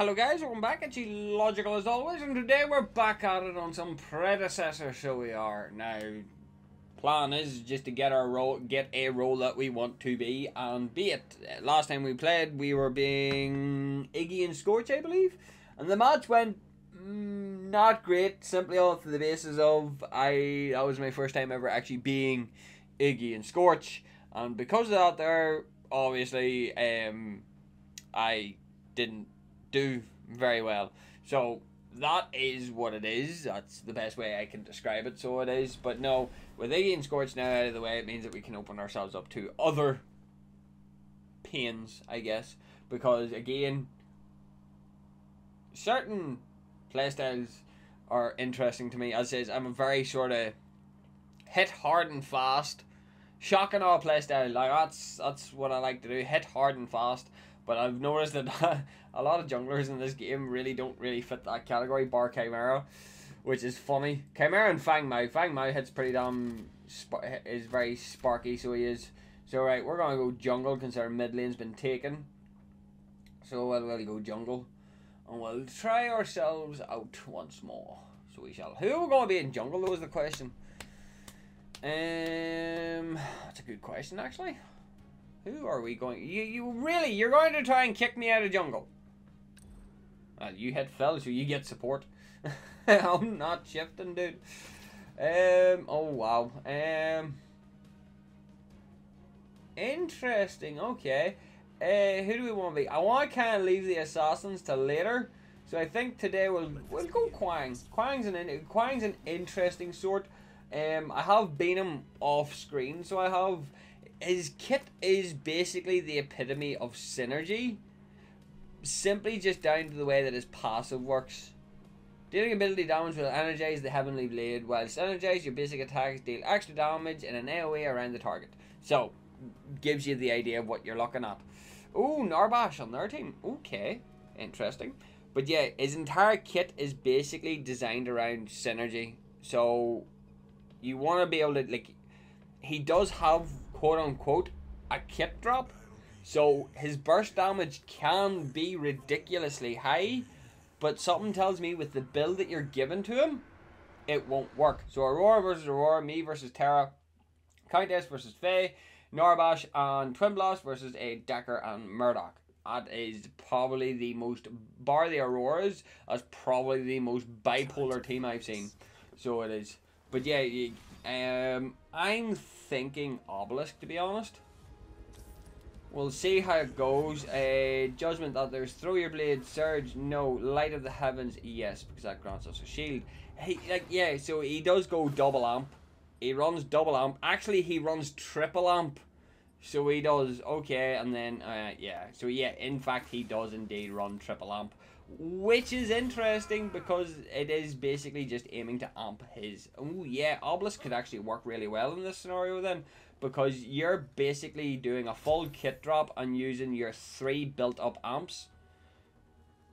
Hello guys, welcome back. It's Logical as always, and today we're back at it on some Predecessor, so we are. Now, plan is just to get a role that we want to be, and be it. Last time we played, we were being Iggy and Scorch, I believe, and the match went not great, simply off the basis of that was my first time ever actually being Iggy and Scorch, and because of that there, obviously, I didn't do very well. So that is what it is. That's the best way I can describe it. So it is. But no, with Iggy and Scorch now out of the way, it means that we can open ourselves up to other pains, I guess. Because again, certain playstyles are interesting to me. As says, I'm a very sort of hit hard and fast, shock and awe playstyle. Like that's what I like to do. Hit hard and fast. But I've noticed that a lot of junglers in this game don't really fit that category, bar Chimera, which is funny. Chimera and Fang Mao. Fang Mao hits pretty damn, is very sparky, so he is. So right, we're going to go jungle, considering mid lane's been taken. So we'll go jungle. And we'll try ourselves out once more. So we shall. Who are we going to be in jungle, though, is the question. That's a good question, actually. Who are we going? You're going to try and kick me out of jungle? Well, you hit Phil, so you get support. I'm not shifting, dude. Oh wow. Interesting. Okay. Who do we want to be? I want to kind of leave the assassins to later. So I think today we'll go KWANG. KWANG's an interesting sort. I have been him off screen, so I have. His kit is basically the epitome of synergy, simply just down to the way that his passive works. Dealing ability damage will energize the Heavenly Blade, whilst energize your basic attacks deal extra damage in an AoE around the target. So, gives you the idea of what you're looking at. Oh, Narbash on their team. Okay, interesting. But yeah, his entire kit is basically designed around synergy. So, you want to be able to, like, he does have, quote unquote, a kit drop, so his burst damage can be ridiculously high, but something tells me with the build that you're given to him, it won't work. So Aurora versus Aurora, me versus Terra, Countess versus Faye, Narbash and Twin Blast versus a Decker and Murdoch. That is probably the most, bar the Auroras, that's probably the most bipolar team I've seen. So it is. But yeah, I'm thinking Obelisk, to be honest. We'll see how it goes. Judgment, that there's throw your blade, surge, no. Light of the heavens, yes, because that grants us a shield. Yeah, so he does go double amp. He runs double amp. Actually, he runs triple amp. So he does, okay, and then, yeah. So yeah, in fact, he does indeed run triple amp. Which is interesting because it is basically just aiming to amp his. Oh yeah, Obelisk could actually work really well in this scenario then, because you're basically doing a full kit drop and using your 3 built up amps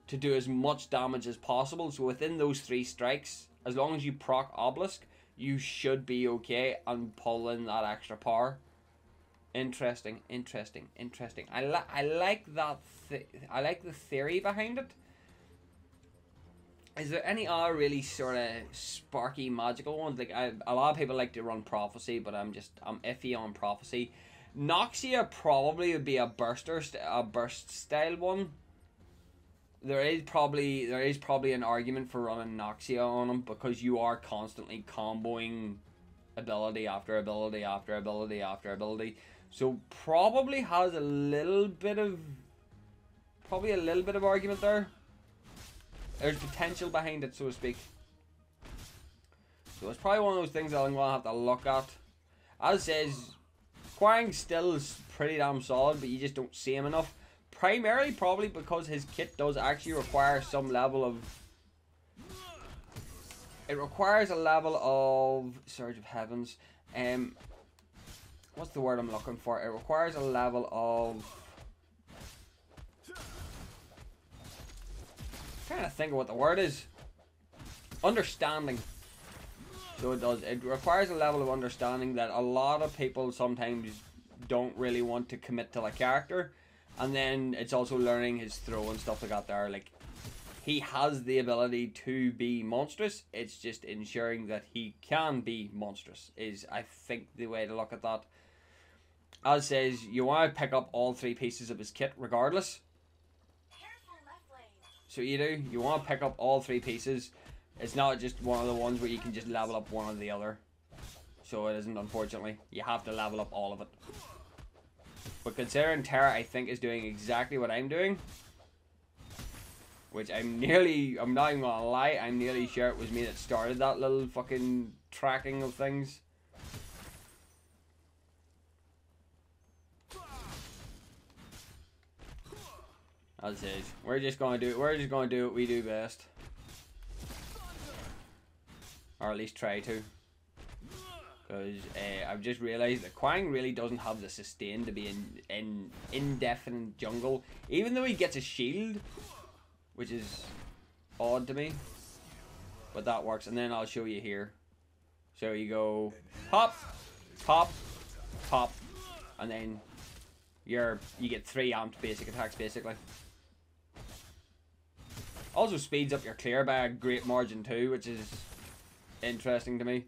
to do as much damage as possible. So within those 3 strikes, as long as you proc Obelisk, you should be okay and pull in that extra power. Interesting. I like that. I like the theory behind it. Is there any other really sort of sparky magical ones? Like a lot of people like to run Prophecy, but I'm iffy on Prophecy. Noxia probably would be a burst style one. There is probably an argument for running Noxia on him because you are constantly comboing ability after ability after ability after ability. So probably has a little bit of argument there. There's potential behind it, so to speak. So it's probably one of those things that I'm going to have to look at. As it says, KWANG still is pretty damn solid, but you just don't see him enough. Primarily probably because his kit does actually require some level of... It requires a level of Surge of Heavens. What's the word I'm looking for? It requires a level of... Trying to think of what the word is. Understanding. So it does. It requires a level of understanding that a lot of people sometimes don't really want to commit to a character, And then it's also learning his throw and stuff like that there. Like, he has the ability to be monstrous. It's just ensuring that he can be monstrous is, I think, the way to look at that. As says, you want to pick up all 3 pieces of his kit regardless. So you do. You want to pick up all 3 pieces. It's not just one of the ones where you can just level up one or the other. So it isn't, unfortunately. You have to level up all of it. But considering Terra, I think, is doing exactly what I'm doing. Which I'm not even gonna lie, I'm nearly sure it was me that started that little fucking tracking of things. As is, we're just gonna do what we do best. Or at least try to. Because I've just realised that KWANG really doesn't have the sustain to be in indefinite jungle. Even though he gets a shield, which is odd to me. But that works. And then I'll show you here. So you go pop, pop, pop. And then you get 3 amped basic attacks basically. Also speeds up your clear by a great margin too, which is interesting to me.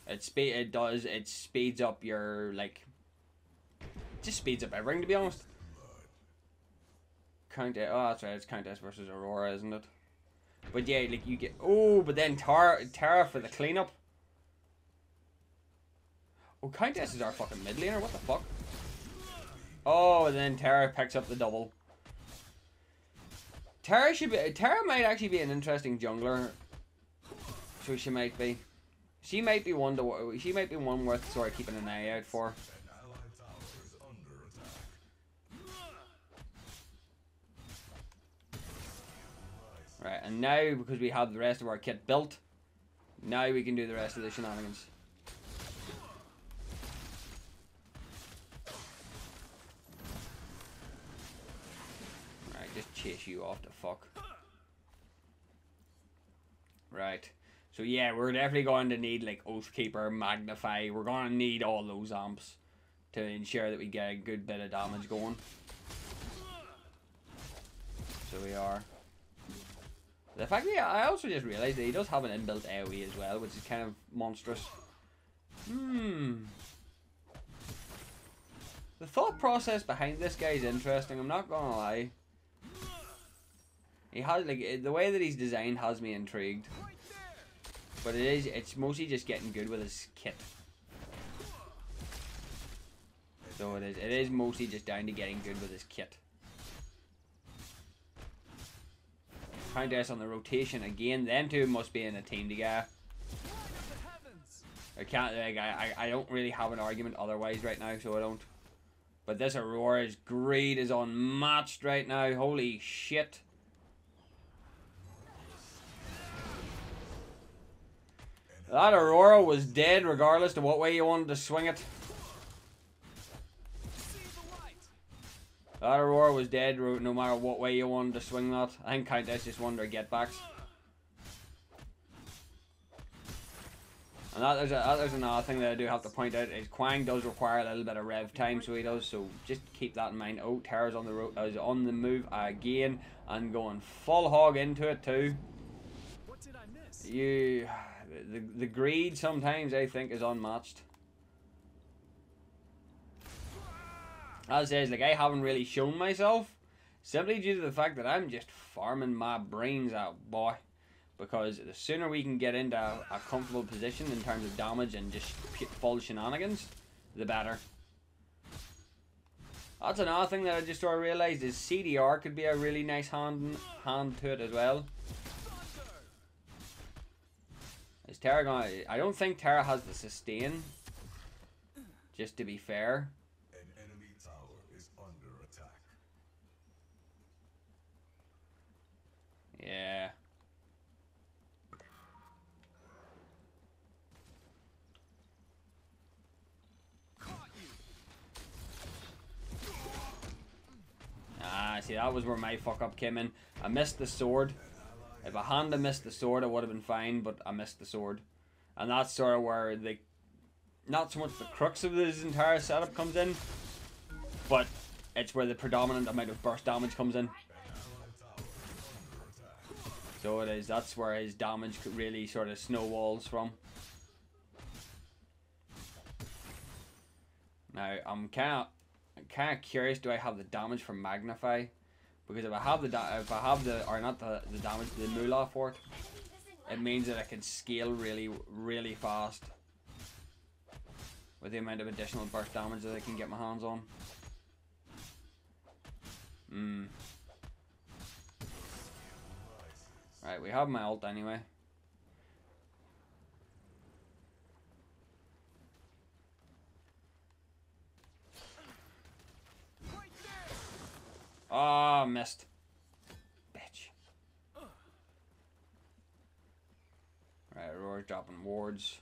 It speeds up your, like, just speeds up everything, to be honest. Oh, that's right, it's Countess versus Aurora, isn't it? But yeah, like, you get, oh, but then Terra for the cleanup. Oh, Countess is our fucking mid laner, what the fuck? Oh, and then Terra picks up the double. Terra might actually be an interesting jungler. So she might be. She might be one worth sort of keeping an eye out for. Right, and now because we have the rest of our kit built, now we can do the rest of the shenanigans. Right, just chase you off the fuck. Right. So yeah, we're definitely going to need like Oathkeeper, Magnify. We're going to need all those amps to ensure that we get a good bit of damage going. So we are. The fact that I also just realised that he does have an inbuilt AoE as well, which is kind of monstrous. The thought process behind this guy is interesting, I'm not gonna lie. He has, like, the way that he's designed has me intrigued. But it's mostly just getting good with his kit. So it is mostly just down to getting good with his kit. Countess on the rotation again. Them two must be in a team together. I don't really have an argument otherwise right now, so I don't. But this Aurora's greed is unmatched right now. Holy shit. That Aurora was dead regardless of what way you wanted to swing it. That Aurora was dead no matter what way you wanted to swing that. I think Countess just wanted her get-backs. And that is another thing that I do have to point out is KWANG does require a little bit of rev time, so he does. So just keep that in mind. Oh, Terra's on the move again and going full hog into it too. What did I miss? The greed sometimes I think is unmatched. As says, like, I haven't really shown myself simply due to the fact that I'm just farming my brains out, boy. Because the sooner we can get into a comfortable position in terms of damage and just full shenanigans, the better. That's another thing that I just sort of realised is CDR could be a really nice hand to it as well. Is Terra gonna... I don't think Terra has the sustain, just to be fair. An enemy tower is under attack. Yeah. Ah, see, that was where my fuck up came in. I missed the sword. If I hadn't missed the sword, I would have been fine, but I missed the sword. And that's sort of where not so much the crux of this entire setup comes in, but it's where the predominant amount of burst damage comes in. So it is, that's where his damage really sort of snowballs from. Now I'm kind of curious, do I have the damage for Magnify? Because if I have the damage, the moolah for it, it means that I can scale really fast with the amount of additional burst damage that I can get my hands on. Right, we have my ult anyway. Ah, oh, missed. Bitch. Right, Aurora's dropping wards.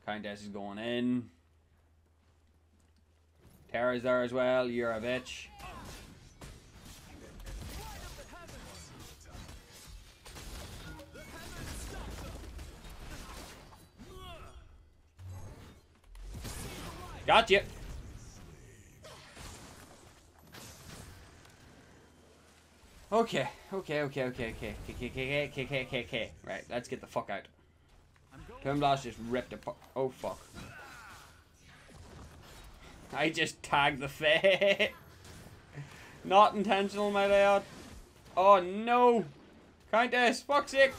Countess is going in. Terra's there as well. You're a bitch. Gotcha. Okay. Right, let's get the fuck out. Twin Blast just ripped apart. Oh fuck. I just tagged the Fae. Not intentional, might I add. Oh no. Countess, fuck's sake.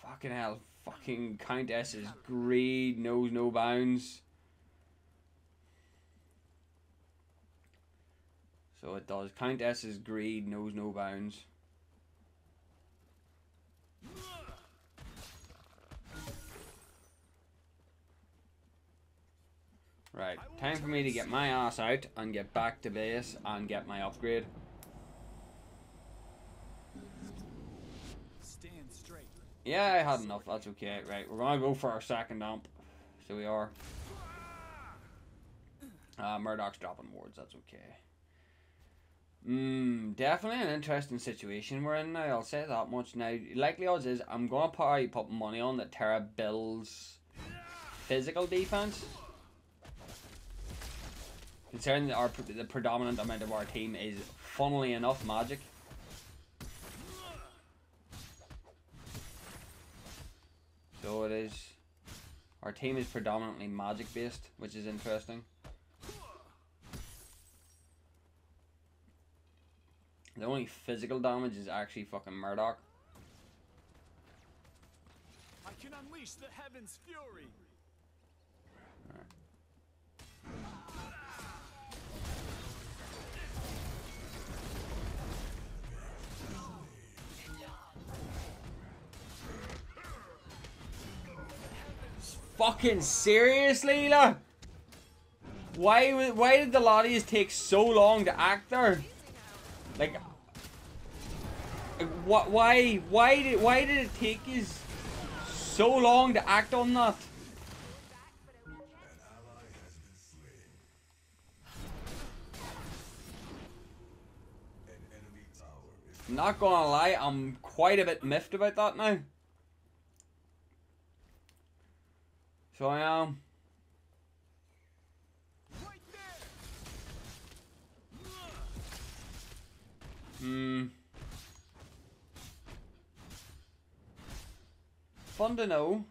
Fucking hell. Fucking Countess's greed knows no bounds. So it does. Countess's greed knows no bounds. Right, time for me to get my ass out and get back to base and get my upgrade. Stand straight. Yeah, I had enough. That's okay. Right, we're gonna go for our second amp. So we are. Murdoch's dropping wards. That's okay. Definitely an interesting situation we're in now, I'll say that much. Now, likely odds is I'm going to probably put money on that Terra builds physical defense. Considering that the predominant amount of our team is, funnily enough, magic. So it is. Our team is predominantly magic based, which is interesting. The only physical damage is actually fucking Murdoch. I can unleash the heaven's fury. Right. Fucking seriously, la? Why did the Lotties take so long to act there? Like, why did it take you so long to act on that? I'm not gonna lie, I'm quite a bit miffed about that now. So I am. Fun to know.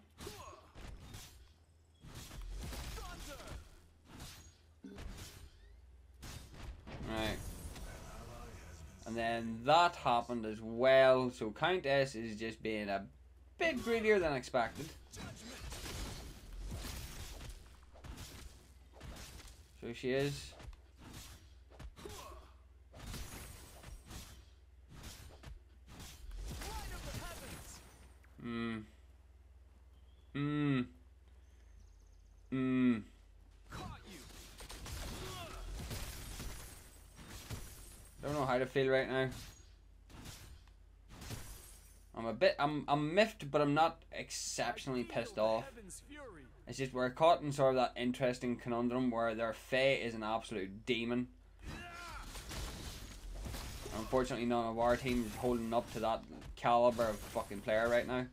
Right. And then that happened as well. So Countess is just being a bit greedier than expected. So she is. Don't know how to feel right now. I'm miffed, but I'm not exceptionally pissed off. It's just we're caught in sort of that interesting conundrum where their Fae is an absolute demon. Unfortunately, none of our teams is holding up to that caliber of fucking player right now.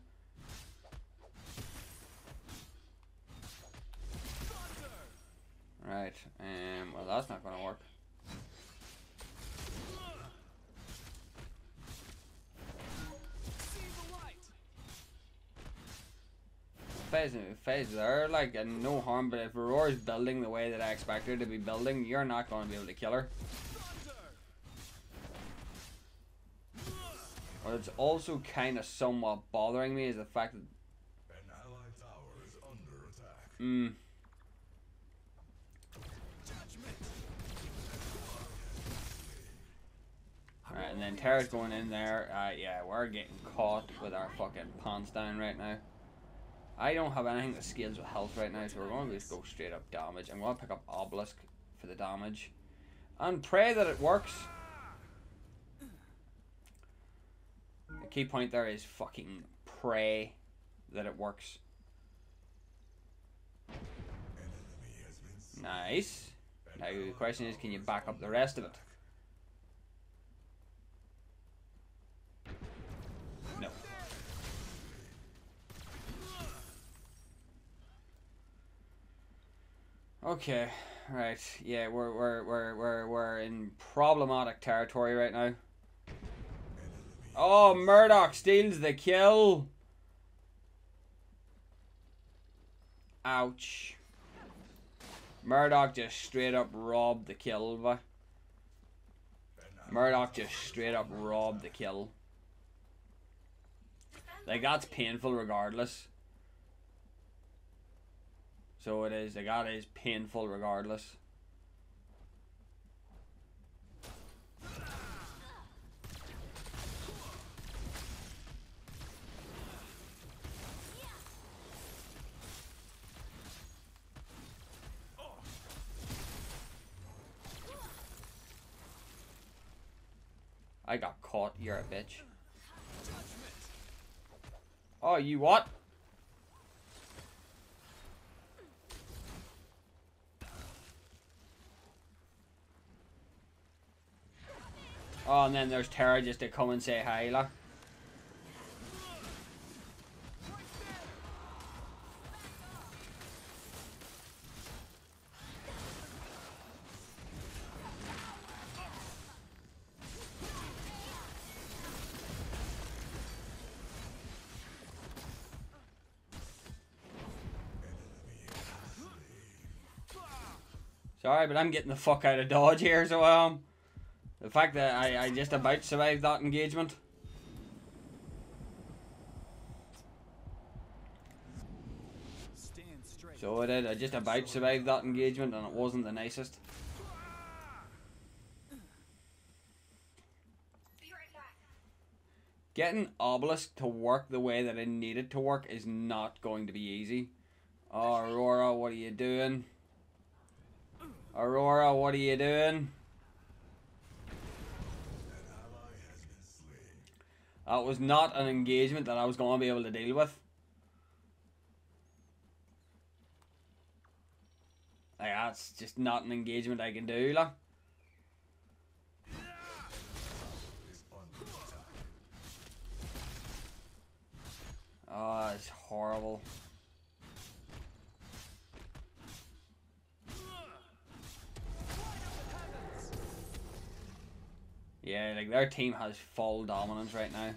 Right, well that's not gonna work. Phase there, like, and no harm, but if Aurora's building the way that I expect her to be building, you're not gonna be able to kill her. What it's also kind of somewhat bothering me is the fact that An allied tower is under attack. Alright, and then Terra's going in there. Yeah, we're getting caught with our fucking pants down right now. I don't have anything that scales with health right now, so we're going to just go straight up damage. I'm going to pick up Obelisk for the damage. And pray that it works. The key point there is fucking pray that it works. Nice. Now the question is, can you back up the rest of it? No. Okay, right. Yeah, we're in problematic territory right now. Oh, Murdoch steals the kill. Ouch. Murdoch just straight up robbed the kill. Murdoch just straight up robbed the kill. Like, that's painful regardless. So it is. Like, that is painful regardless. I got caught. You're a bitch. Oh, you what? Oh, and then there's Terra just to come and say hi, like. Sorry, but I'm getting the fuck out of dodge here, so the fact that I just about survived that engagement. So I did, I just about survived that engagement and it wasn't the nicest. Getting Obelisk to work the way that I need it to work is not going to be easy. Oh, Aurora, what are you doing? Aurora, what are you doing? That was not an engagement that I was going to be able to deal with. Like, that's just not an engagement I can do, like. Oh, it's horrible. Yeah, like, their team has full dominance right now.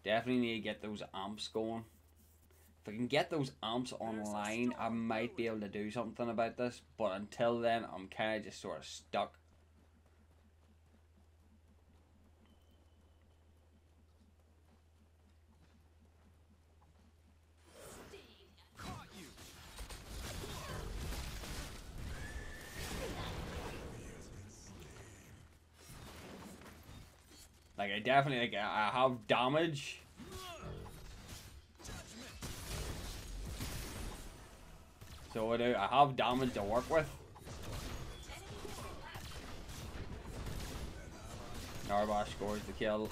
Definitely need to get those amps going. If I can get those amps online, I might be able to do something about this. But until then, I'm kind of just sort of stuck. Like, I definitely, like, I have damage. So I have damage to work with. Narbash scores the kill.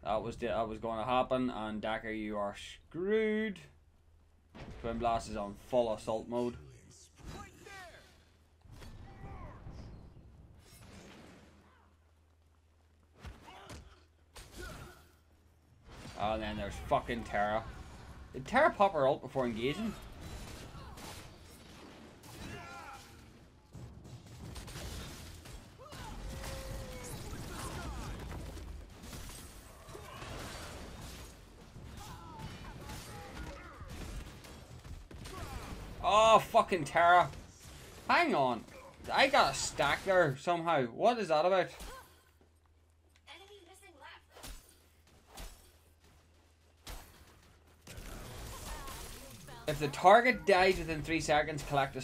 That was going to happen, and Decker, you are screwed. Twin Blast is on full assault mode. Right there. Oh, and then there's fucking Terra. Did Terra pop her ult before engaging? Oh, fucking Terra. Hang on. I got a stack there somehow. What is that about? Enemy missing left. If the target dies within 3 seconds, collect a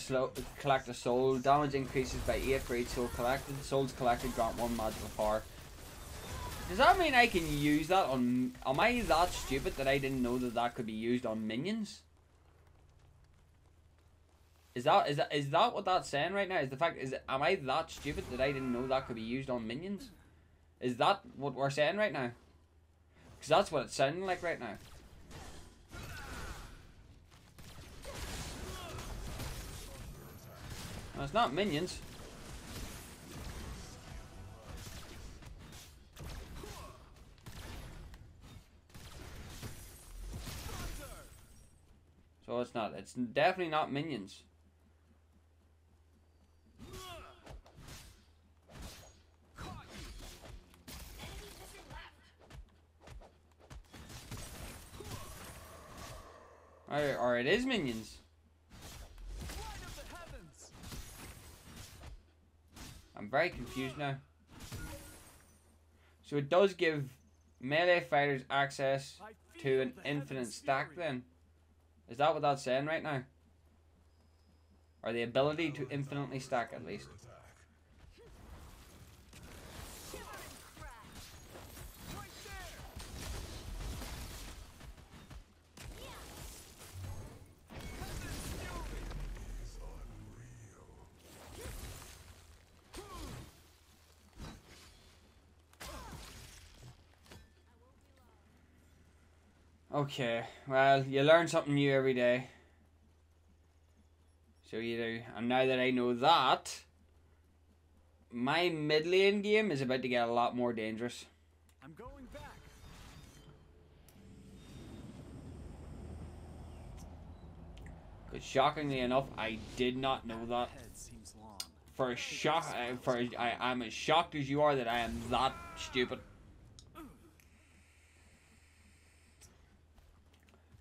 soul. Damage increases by 8 for each soul collected. Souls collected grant 1 magical power. Does that mean I can use that on... Am I that stupid that I didn't know that that could be used on minions? Is that what that's saying right now? Am I that stupid that I didn't know that could be used on minions? Is that what we're saying right now? Because that's what it's sounding like right now. No, it's not minions. So it's not. It's definitely not minions. Enemy missing left. Or it is minions. Light of the heavens. I'm very confused now. So it does give melee fighters access to an infinite stack then? Is that what that's saying right now? Or the ability to infinitely stack at least? Right there. Heaven's fury. Okay, well, you learn something new every day. So you do. And now that I know that, my mid lane game is about to get a lot more dangerous. I'm going back. Because shockingly enough, I did not know that. Head seems long. For a shock, I'm as shocked as you are that I am that stupid.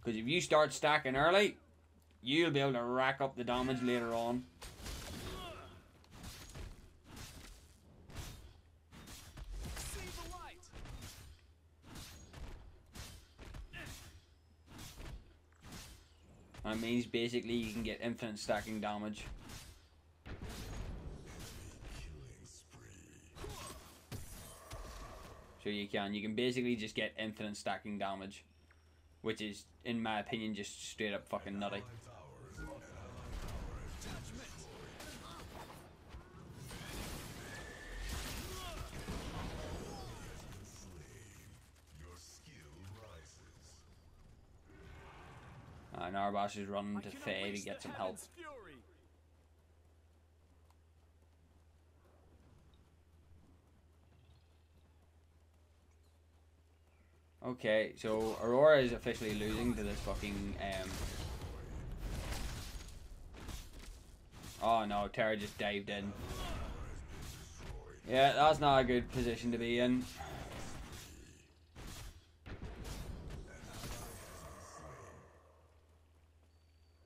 Because if you start stacking early, you'll be able to rack up the damage later on. See the light. That means basically you can get infinite stacking damage. Killing spree. So you can basically just get infinite stacking damage. Which is, in my opinion, just straight up fucking nutty. Your skill rises. Narbash is running I to can Faye to unleash get the some help. heaven's fury. Okay, so Aurora is officially losing to this fucking, Oh no, Terra just dived in. Yeah, that's not a good position to be in.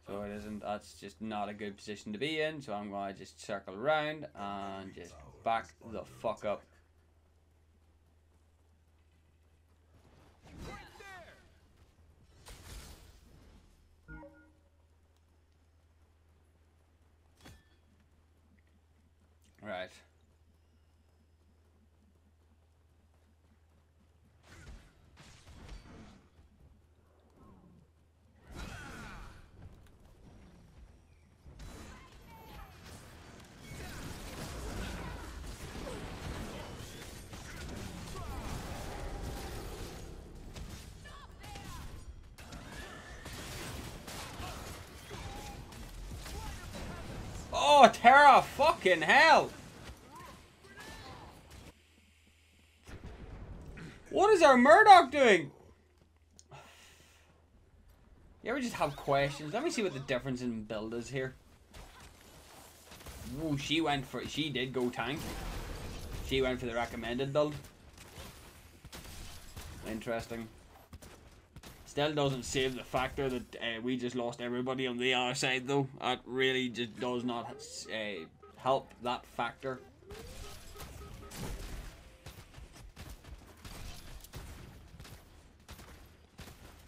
So it isn't, that's just not a good position to be in, so I'm gonna just circle around and just back the fuck up. Right there. Right. Oh, Terra, fucking hell! What is our Murdoch doing? You ever just have questions? Let me see what the difference in build is here. Ooh, she did go tank. She went for the recommended build. Interesting. Still doesn't save the factor that we just lost everybody on the other side, though. That really just does not help that factor.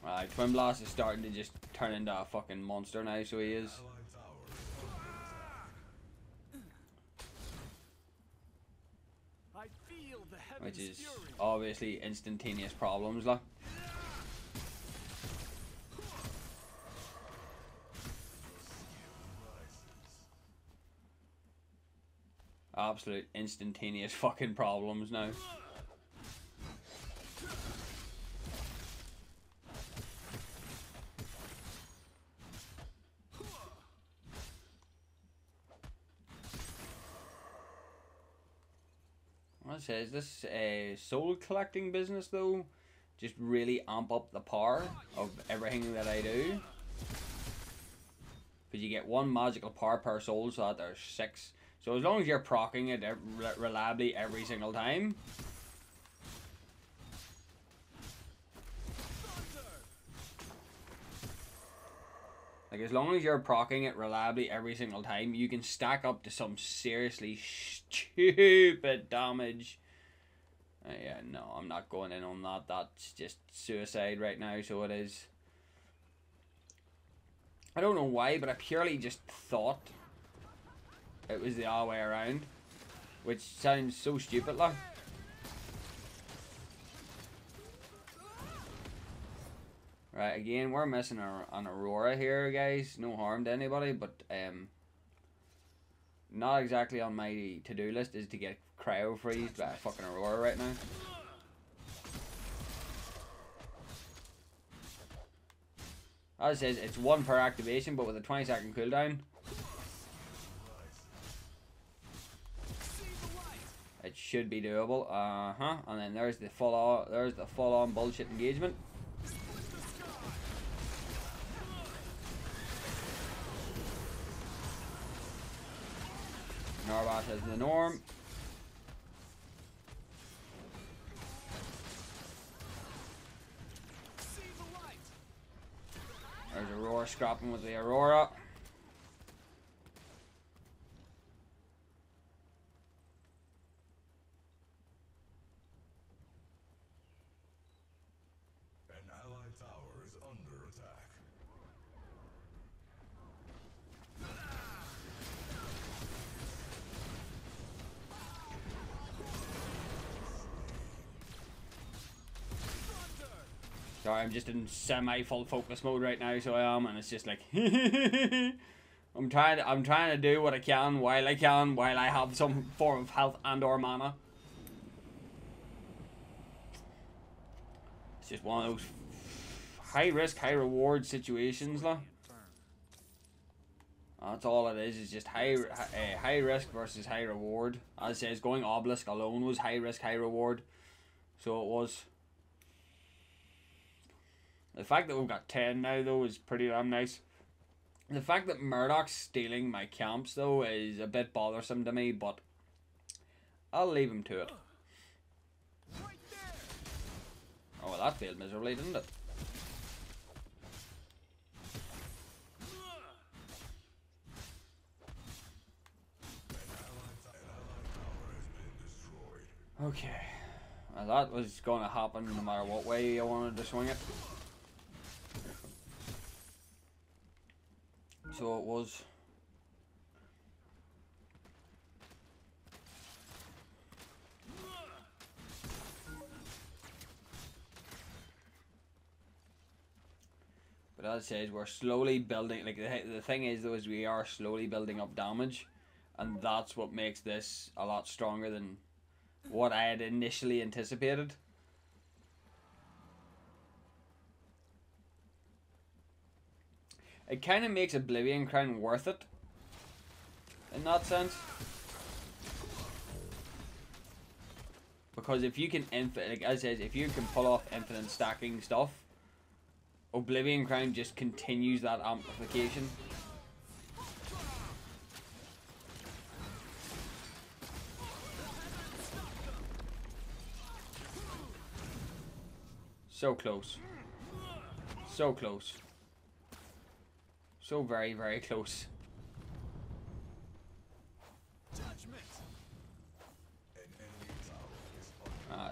Right, Twin Blast is starting to just turn into a fucking monster now, so he is. I feel the Which heavens is fury. obviously instantaneous problems, like. Absolute instantaneous fucking problems now. What says this soul collecting business though? Just really amp up the power of everything that I do. Because you get 1 magical power per soul, so that there's 6. So as long as you're proccing it reliably every single time. Like as long as you're proccing it reliably every single time, you can stack up to some seriously stupid damage. Yeah, no, I'm not going in on that. That's just suicide right now, so it is. I don't know why, but I purely just thought it was the other way around. Which sounds so stupid, like. Right, again, we're missing an Aurora here, guys. No harm to anybody, but not exactly on my to-do list is to get cryo freezed by a fucking Aurora right now. As it says, it's 1 per activation, but with a 20-second cooldown. It should be doable. And then there's the full-on bullshit engagement. Norbash is the norm. There's Aurora scrapping with the Aurora. An allied tower is under attack. Sorry, I'm just in semi-full focus mode right now, so I am, and it's just like I'm trying to do what I can while I have some form of health and or mana. It's just one of those high risk, high reward situations, lah. That's all it is just high risk versus high reward. As it says, going obelisk alone was high risk, high reward. So it was. The fact that we've got 10 now, though, is pretty damn nice. The fact that Murdoch's stealing my camps, though, is a bit bothersome to me, but I'll leave him to it. Oh, well, that failed miserably, didn't it? Okay. Well, that was going to happen no matter what way I wanted to swing it. So it was. But as it says, we're slowly building, like the thing is though, is we are slowly building up damage, and that's what makes this a lot stronger than what I had initially anticipated. It kind of makes Oblivion Crown worth it. in that sense. Because if you can like as I said, if you can pull off infinite stacking stuff, Oblivion Crown just continues that amplification. So close. So close. So very, very close.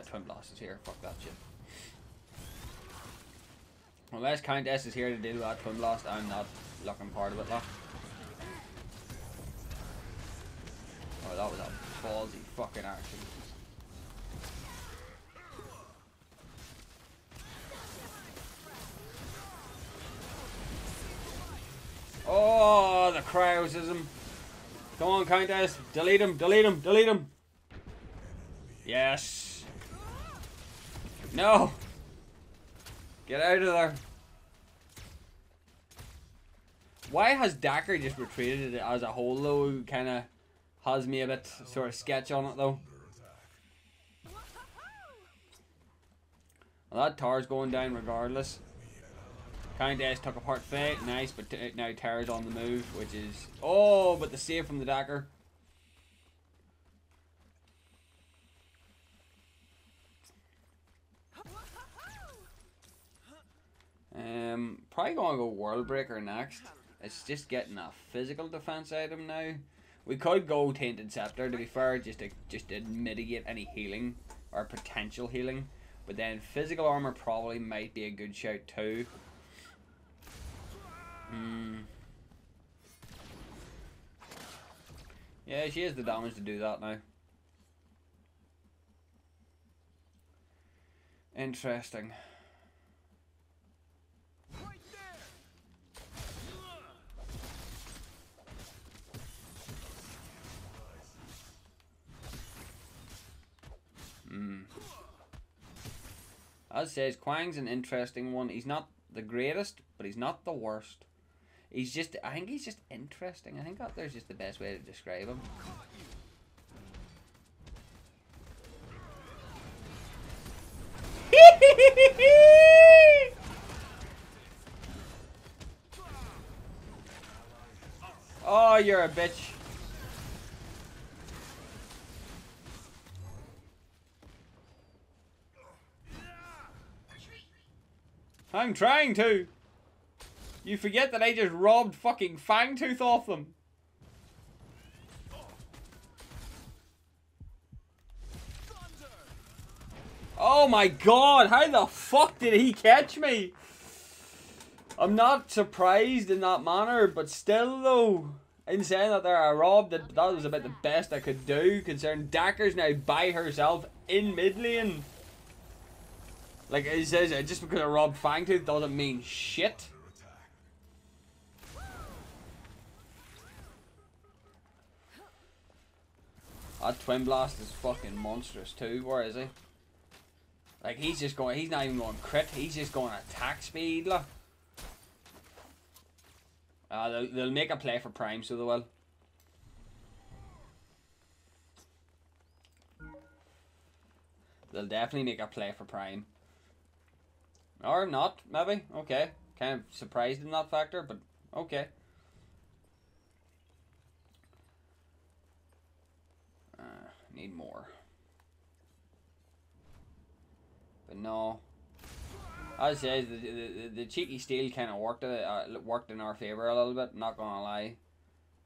Twin Blast is here. Fuck that shit. Unless Countess is here to deal with that Twin Blast, I'm not looking part of it, like. Oh, that was a ballsy fucking action. Oh, the cryosism. Come on, Countess. Delete him, delete him, delete him. Yes. No! Get out of there. Why has Dacker just retreated as a whole though? Kinda has me a bit sort of sketch on it though. Well, that tower's going down regardless. Countess took apart Fate, nice, but now Terra's on the move, which is... Oh, but the save from the Dacker. Probably gonna go World Breaker next. It's just getting a physical defense item now. We could go Tainted Scepter to be fair, just to mitigate any healing or potential healing. But then physical armor probably might be a good shout too. Yeah, she has the damage to do that now. Interesting. As says, KWANG's an interesting one. He's not the greatest, but he's not the worst. He's just, I think he's just interesting. I think that there's just the best way to describe him. Oh, you're a bitch. I'm trying to. You forget that I just robbed fucking Fangtooth off them. Oh my god, how the fuck did he catch me? I'm not surprised in that manner, but still though, in saying that there I robbed, that was about the best I could do, considering Dacker's now by herself in mid lane. Like it says, just because I robbed Fangtooth doesn't mean shit. That Twin Blast is fucking monstrous too. Where is he? Like he's just going, he's not even going crit, he's just going attack speed, look. They'll make a play for Prime, so they will. They'll definitely make a play for Prime. Or not, maybe. Okay. Kind of surprised in that factor, but okay. Need more. But no. As I say, the cheeky steal kind of worked in our favour a little bit, not gonna lie.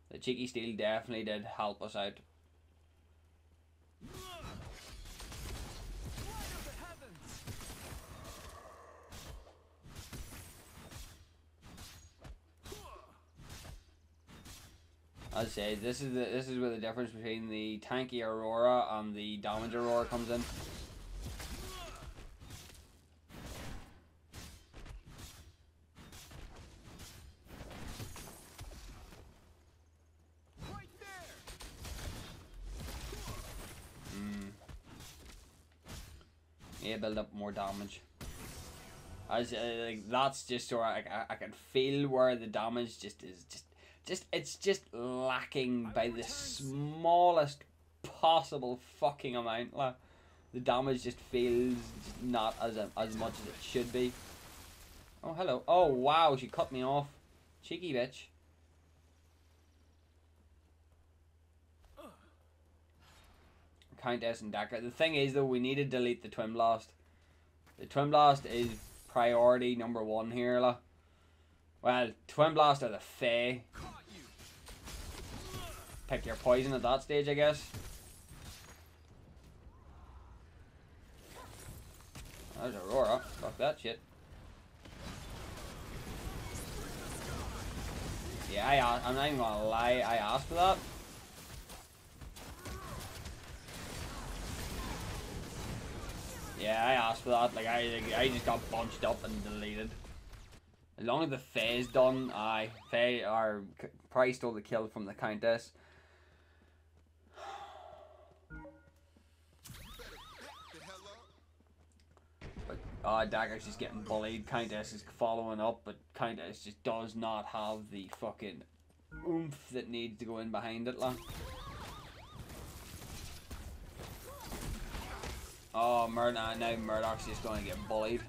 The cheeky steal definitely did help us out. As I say, this is where the difference between the tanky Aurora and the damage Aurora comes in. Yeah, build up more damage. As like that's just so I can feel where the damage just is it's just lacking by the smallest possible fucking amount. Like, the damage just feels not as much as it should be. Oh, hello. Oh, wow, she cut me off. Cheeky bitch. Countess and Decker. The thing is, though, we need to delete the Twin Blast. The Twin Blast is priority number 1 here, like. Well, Twin Blast are the Fae. Pick your poison at that stage, I guess. There's Aurora. Fuck that shit. Yeah, I'm not even gonna lie, I asked for that. Yeah, I asked for that. Like, I just got bunched up and deleted. As long as the Fae's done, Fae are probably stole the kill from the Countess. But Dagger's just getting bullied. Countess is following up, but Countess just does not have the fucking oomph that needs to go in behind it, like. Oh, now Murdoch's just going to get bullied.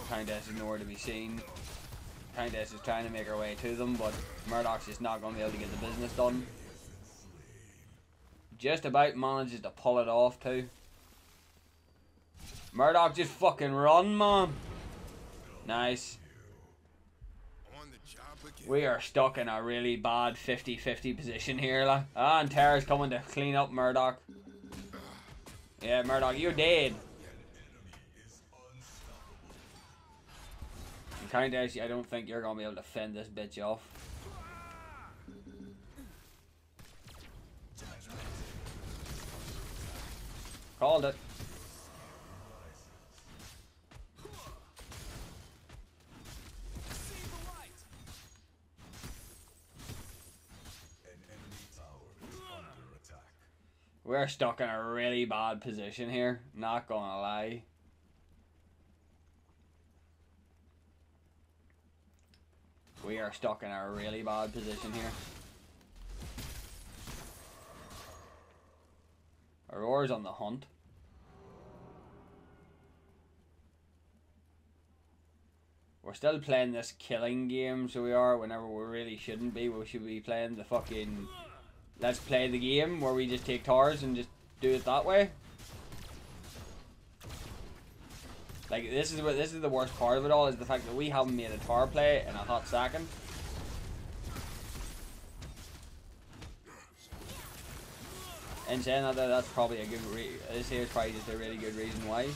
Countess is nowhere to be seen. Countess is trying to make her way to them, but Murdoch's just not going to be able to get the business done. Just about manages to pull it off too. Murdoch, just fucking run, man. Nice. We are stuck in a really bad 50-50 position here, like. And Tara's coming to clean up Murdoch. Yeah, Murdoch, you're dead. Countess, I don't think you're gonna be able to fend this bitch off. Called it. We're stuck in a really bad position here, not gonna lie. We are stuck in a really bad position here. Aurora's on the hunt. We're still playing this killing game, so we are, whenever we really shouldn't be. We should be playing the fucking let's play the game where we just take towers and just do it that way. Like, this is the worst part of it all, is the fact that we haven't made a tower play in a hot second. And saying that, that's probably a good this here is probably just a really good reason why.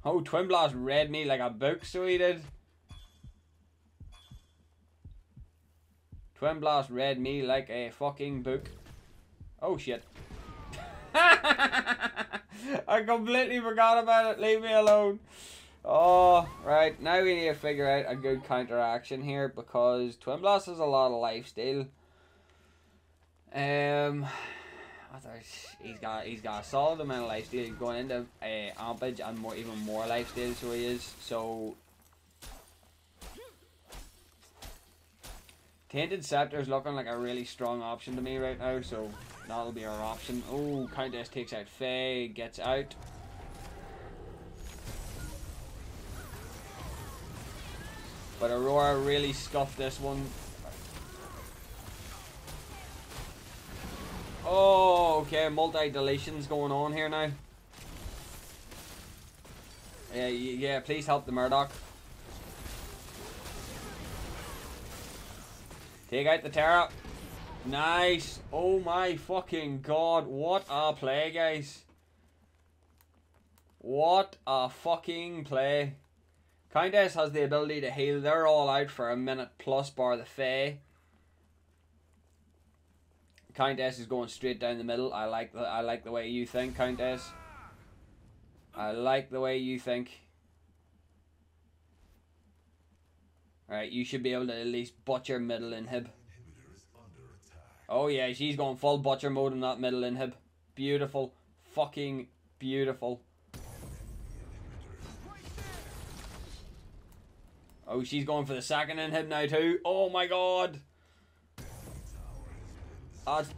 Oh, Twin Blast read me like a book, so he did. Twin Blast read me like a fucking book. Oh shit. I completely forgot about it. Leave me alone. Oh, right. Now we need to figure out a good counteraction here, because Twin Blast has a lot of lifesteal. He's got a solid amount of lifesteal. He's going into ampage and even more lifesteal, so he is. So Tainted Scepter's looking like a really strong option to me right now, so that'll be our option. Oh, Countess takes out Faye, gets out. But Aurora really scuffed this one. Oh, okay, multi-deletions going on here now. Yeah, please help the Murdoch. Take out the Terra. Nice. Oh my fucking god. What a play, guys. What a fucking play. Countess has the ability to heal. They're all out for a minute plus, bar the Fae. Countess is going straight down the middle. I like the way you think, Countess. I like the way you think. Alright, you should be able to at least butcher middle inhib. Oh yeah, she's going full butcher mode in that middle inhib. Beautiful. Fucking beautiful. Oh, she's going for the second inhib now too. Oh my god. That's...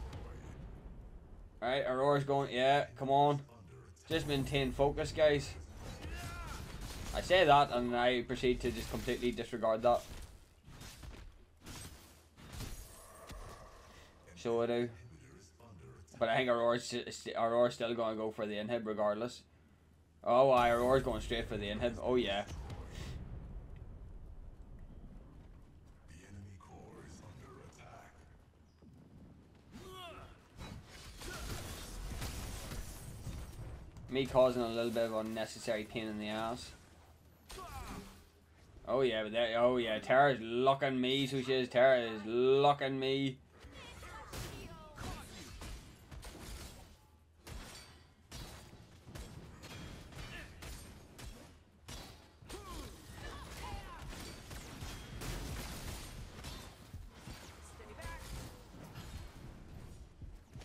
Alright, Aurora's going... Yeah, come on. Just maintain focus, guys. I say that and I proceed to just completely disregard that. So I do. But I think Aurora's still going to go for the inhib regardless. Oh, Aurora's going straight for the inhib. Oh yeah. The enemy core is under attack. Me causing a little bit of unnecessary pain in the ass. Oh yeah, but there, oh yeah, Tara's looking me, so she is. Tara is looking me.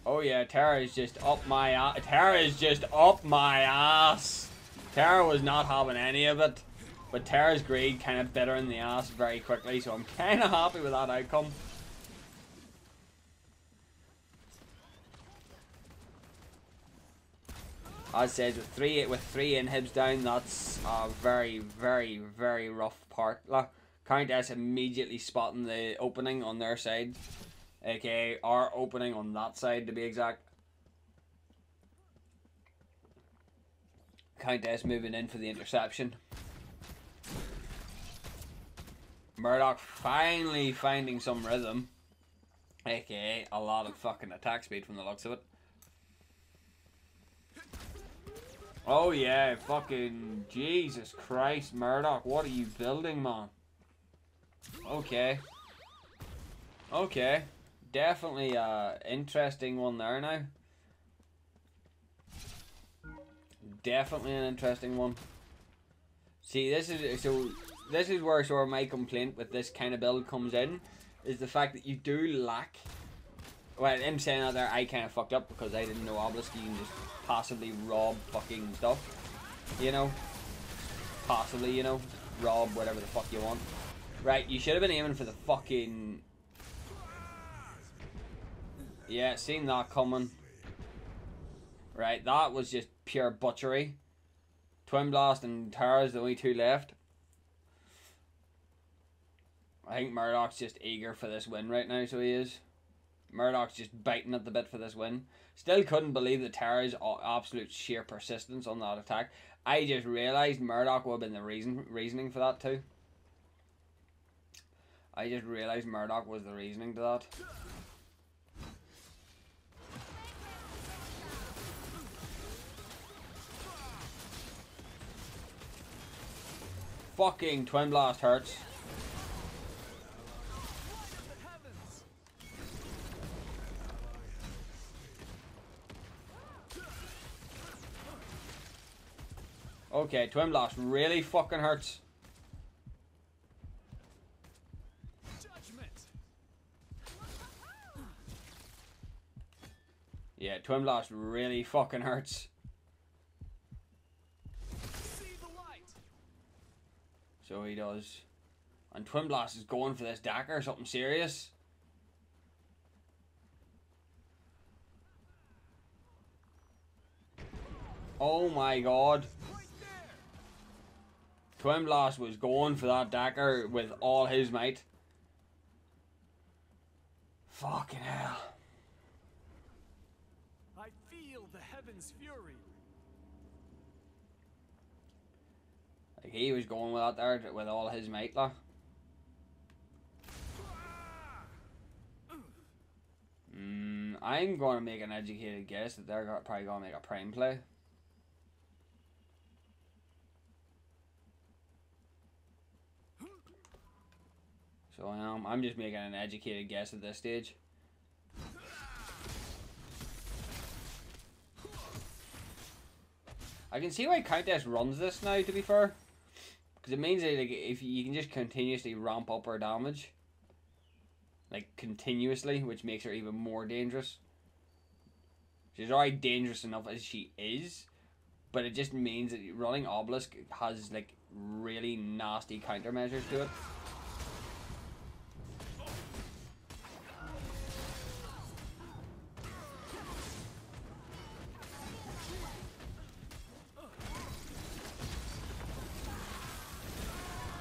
Oh yeah, Tara is just up my ass. Tara is just up my ass. Tara was not having any of it. But Tara's greed kind of bit her in the ass very quickly, so I'm kind of happy with that outcome. As I said, with three inhibs down, that's a very, very, very rough part. Countess immediately spotting the opening on their side, aka our opening on that side to be exact. Countess moving in for the interception. Murdoch finally finding some rhythm, aka a lot of fucking attack speed from the looks of it. Oh yeah, fucking Jesus Christ, Murdoch, what are you building, man? Okay. Okay. Definitely interesting one there now. Definitely an interesting one. See, this is where sort of my complaint with this kind of build comes in, is the fact that you do lack. Well, in saying that there, I kind of fucked up because I didn't know obviously you can just possibly rob fucking stuff, you know. Possibly, you know, rob whatever the fuck you want. Right, you should have been aiming for the fucking. Yeah, seen that coming. Right, that was just pure butchery. Twin Blast and Tara's the only two left. I think Murdoch's just eager for this win right now, so he is. Murdoch's just biting at the bit for this win. Still couldn't believe the Tara's absolute sheer persistence on that attack. I just realised Murdoch would have been the reasoning for that too. I just realised Murdoch was the reasoning to that. Fucking Twin Blast hurts. Okay, Twin Blast really fucking hurts. Judgment. Yeah, Twin Blast really fucking hurts. See the light. So he does. And Twin Blast is going for this dagger, something serious. Oh my god. Twin Blast was going for that dagger with all his might. Fucking hell. I feel the heavens' fury. Like he was going with that there with all his might, like. I'm going to make an educated guess that they're probably going to make a prime play. So I'm just making an educated guess at this stage. I can see why Countess runs this now, to be fair, because it means that like, if you can just continuously ramp up her damage. like continuously, which makes her even more dangerous. She's already dangerous enough as she is, but it just means that running Obelisk has like really nasty countermeasures to it.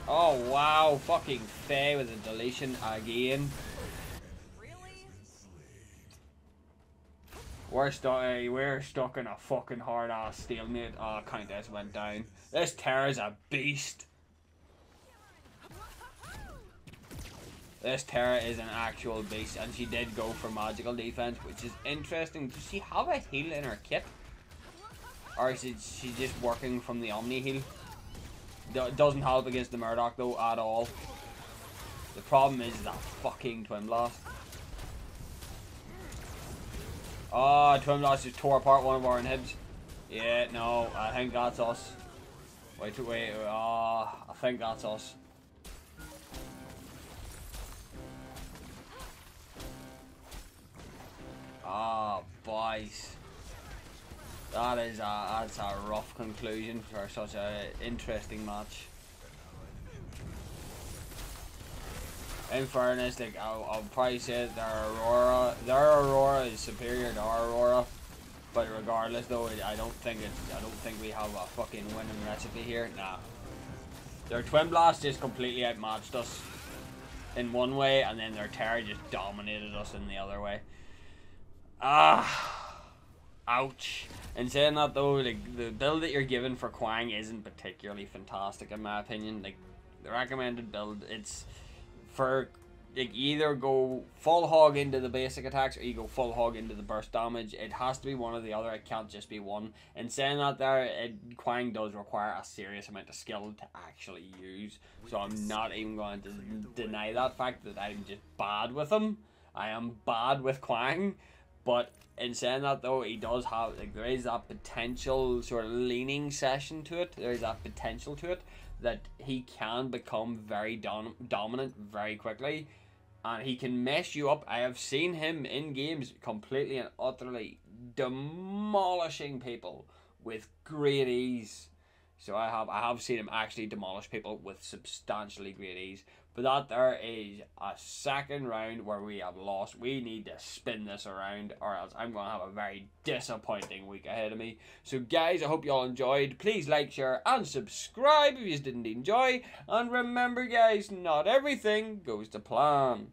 Oh wow, fucking Faye with a deletion again. Really? We're stuck in a fucking hard ass stalemate. Oh, Countess went down. This Terra's a beast. This Terra is an actual beast, and she did go for magical defense, which is interesting. Does she have a heal in her kit? Or is she just working from the Omni heal? Doesn't help against the Murdoch though at all. The problem is that fucking Twin Blast. Oh, Twin Blast just tore apart one of our inhibs. Yeah, no, I think that's us. Wait, I think that's us. Ah, boys. That's a rough conclusion for such an interesting match. In fairness, like I'll probably say their Aurora is superior to our Aurora, but regardless, though, I don't think we have a fucking winning recipe here. Nah, their Twin Blast just completely outmatched us in one way, and then their Terra just dominated us in the other way. Ah, ouch. In saying that though, like the build that you're given for KWANG isn't particularly fantastic in my opinion. Like the recommended build, it's for like you either go full hog into the basic attacks or you go full hog into the burst damage. It has to be one or the other. It can't just be one. In saying that, KWANG does require a serious amount of skill to actually use. So I'm not even going to deny that fact that I'm just bad with him. I am bad with KWANG, but in saying that though, he does have, like, there is that potential sort of leaning session to it. There is that potential to it that he can become very dominant very quickly, and he can mess you up. I have seen him in games completely and utterly demolishing people with great ease. So I have seen him actually demolish people with substantially great ease. But that there is a second round where we have lost. We need to spin this around, or else I'm going to have a very disappointing week ahead of me. So guys, I hope you all enjoyed. Please like, share, and subscribe if you didn't enjoy. And remember guys, not everything goes to plan.